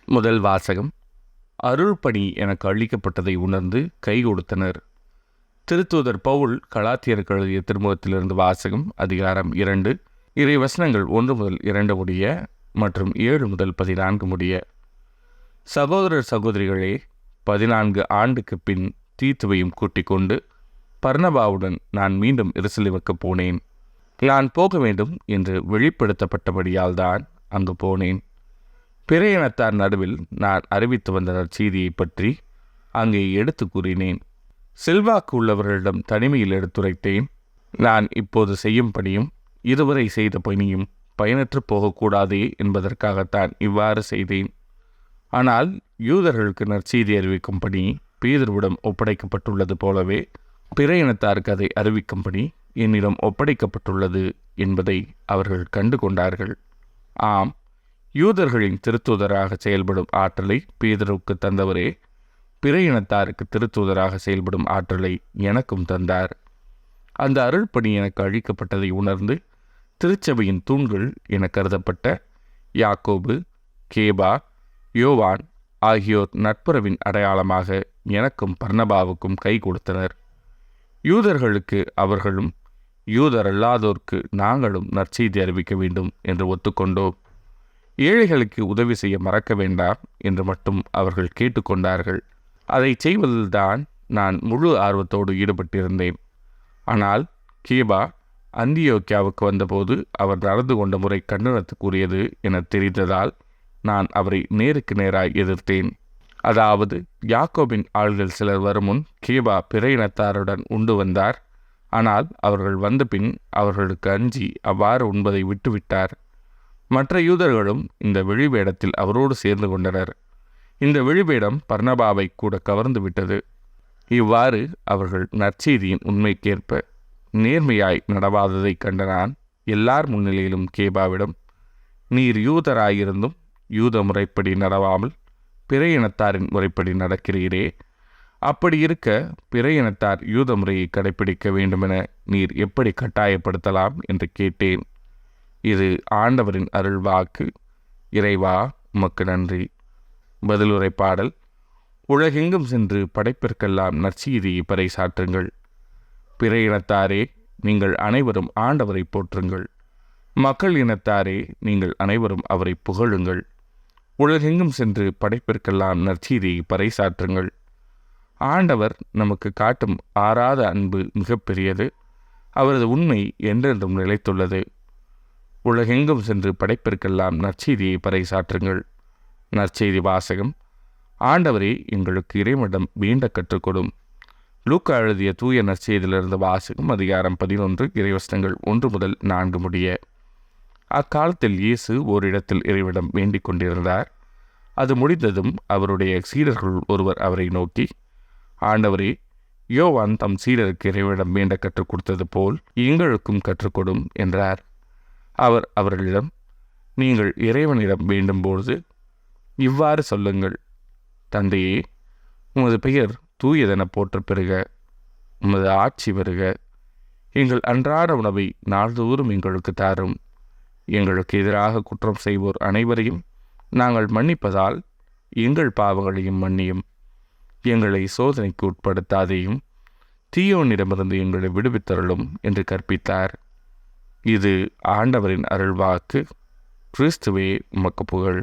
முதல் வாசகம். அருள்பணி எனக்கு அளிக்கப்பட்டதை உணர்ந்து கை கொடுத்தனர். திருத்தூதர் பவுல் கலாத்தியருக்கு எழுதிய திருமுகத்திலிருந்து வாசகம். அதிகாரம் 2, இறை வசனங்கள் 1 முதல் 2 முடிய மற்றும் 7 முதல் 14 முடிய. சகோதரர் சகோதரிகளே, 14 ஆண்டுக்கு பின் தீத்துவையும் கூட்டிக் கொண்டு பர்னபாவுடன் நான் மீண்டும் எருசலேமுக்கு போனேன். நான் போக வேண்டும் என்று வெளிப்படுத்தப்பட்டபடியால் தான் அங்கு போனேன். பிற இனத்தார் நடுவில் நான் அறிவித்து வந்த நற்செய்தியை பற்றி அங்கே எடுத்து கூறினேன். செல்வாக்கு உள்ளவர்களிடம் தனிமையில் எடுத்துரைத்தேன். நான் இப்போது செய்யும் பணியும் இதுவரை செய்த பணியும் பயனற்று போகக்கூடாதே என்பதற்காகத்தான் இவ்வாறு செய்தேன். ஆனால் யூதர்களுக்கு நற்செய்தி அறிவிக்கும் பணி பேதுருவிடம் ஒப்படைக்கப்பட்டுள்ளது போலவே பிற இனத்தாருக்கு அதை அறிவிக்கும் பணி என்னிடம் ஒப்படைக்கப்பட்டுள்ளது என்பதை அவர்கள் கண்டு கொண்டார்கள். ஆம், யூதர்களின் திருத்தூதராக செயல்படும் ஆற்றலை பேதுருவுக்கு தந்தவரே பிற இனத்தாருக்கு திருத்தூதராக செயல்படும் ஆற்றலை எனக்கும் தந்தார். அந்த அருள்பணி எனக்கு அளிக்கப்பட்டதை உணர்ந்து திருச்சபையின் தூண்கள் என கருதப்பட்ட யாக்கோபு, கேபா, யோவான் ஆகியோர் நட்புறவின் அடையாளமாக எனக்கும் பர்னபாவுக்கும் கை கொடுத்தனர். யூதர்களுக்கு அவர்களும் யூதரல்லாதோர்க்கு நாங்களும் நற்செய்தி அறிவிக்க வேண்டும் என்று ஒத்துக்கொண்டோம். ஏழைகளுக்கு உதவி செய்ய மறக்க வேண்டாம் என்று மட்டும் அவர்கள் கேட்டுக்கொண்டார்கள். அதை செய்வதில்தான் நான் முழு ஆர்வத்தோடு ஈடுபட்டிருந்தேன். ஆனால் கேபா அந்தியோக்கியாவுக்கு வந்தபோது அவர் நடந்து கொண்ட முறை கண்டனத்துக்குரியது என தெரிந்ததால் நான் அவரை நேருக்கு நேராய் எதிர்த்தேன். அதாவது, யாக்கோபின் ஆள்கள் சிலர் வருமுன் கேபா பிற இனத்தாருடன் உண்டு வந்தார். ஆனால் அவர்கள் வந்த பின் அவர்களுக்கு அஞ்சி அவ்வாறு உண்பதை விட்டுவிட்டார். மற்ற யூதர்களும் இந்த விழிவேடத்தில் அவரோடு சேர்ந்து கொண்டனர். இந்த விழிவேடம் பர்னபாவை கூட கவர்ந்து விட்டது. இவ்வாறு அவர்கள் நற்செய்தியின் உண்மைக்கேற்ப நேர்மையாய் நடவாததை கண்ட நான் எல்லார் முன்னிலையிலும் கேபாவிடம், நீர் யூதராயிருந்தும் யூத முறைப்படி நடவாமல் பிற இனத்தாரின் முறைப்படி நடக்கிறீரே, அப்படி இருக்க பிற இனத்தார் யூத முறையை கடைப்பிடிக்க வேண்டுமென நீர் எப்படி கட்டாயப்படுத்தலாம் என்று கேட்டேன். இது ஆண்டவரின் அருள் வாக்கு. இறைவா, உமக்கு நன்றி. பதிலுரை பாடல். உலகெங்கும் சென்று படைப்பிற்கெல்லாம் நற்செய்தியை பறைசாற்றுங்கள். பிற இனத்தாரே, நீங்கள் அனைவரும் ஆண்டவரை போற்றுங்கள். மக்கள் இனத்தாரே, நீங்கள் அனைவரும் அவரை புகழுங்கள். உலகெங்கும் சென்று படைப்பிற்கெல்லாம் நற்செய்தியை பறைசாற்றுங்கள். ஆண்டவர் நமக்கு காட்டும் ஆறாத அன்பு மிகப்பெரியது. அவரது உண்மை என்றென்றும் நிலைத்துள்ளது. உலகெங்கும் சென்று படைப்பிற்கெல்லாம் நற்செய்தியை பறைசாற்றுங்கள். நற்செய்தி வாசகம். ஆண்டவரே, எங்களுக்கு இறைவனிடம் வேண்ட கற்றுக்கொடும். லூக்கா எழுதிய தூய நற்செய்தியிலிருந்து வாசகம். அதிகாரம் 11, இறைவசனங்கள் 1 முதல் 4 முடிய. அக்காலத்தில் இயேசு ஓரிடத்தில் இறைவனிடம் வேண்டிக் கொண்டிருந்தார். அது முடிந்ததும் அவருடைய சீடர்கள் ஒருவர் அவரை நோக்கி, ஆண்டவரே, யோவான் தம் சீடருக்கு இறைவனிடம் வேண்ட கற்றுக் கொடுத்தது போல் எங்களுக்கும் கற்றுக்கொடும் என்றார். அவர் அவர்களிடம், நீங்கள் இறைவனிடம் வேண்டும்போது இவ்வாறு சொல்லுங்கள்: தந்தையே, உமது பெயர் தூயதென போற்ற பெறுக. உமது ஆட்சி வருக. எங்கள் அன்றாட உணவை நாள்தோறும் எங்களுக்கு தாரும். எங்களுக்கு எதிராக குற்றம் செய்வோர் அனைவரையும் நாங்கள் மன்னிப்பதால் எங்கள் பாவங்களையும் மன்னியும். எங்களை சோதனைக்கு உட்படுத்தாதையும் தீயோனிடமிருந்து எங்களை விடுவித்தருளும் என்று கற்பித்தார். இது ஆண்டவரின் அருள்வாக்கு. கிறிஸ்துவே, உமக்கு புகழ்.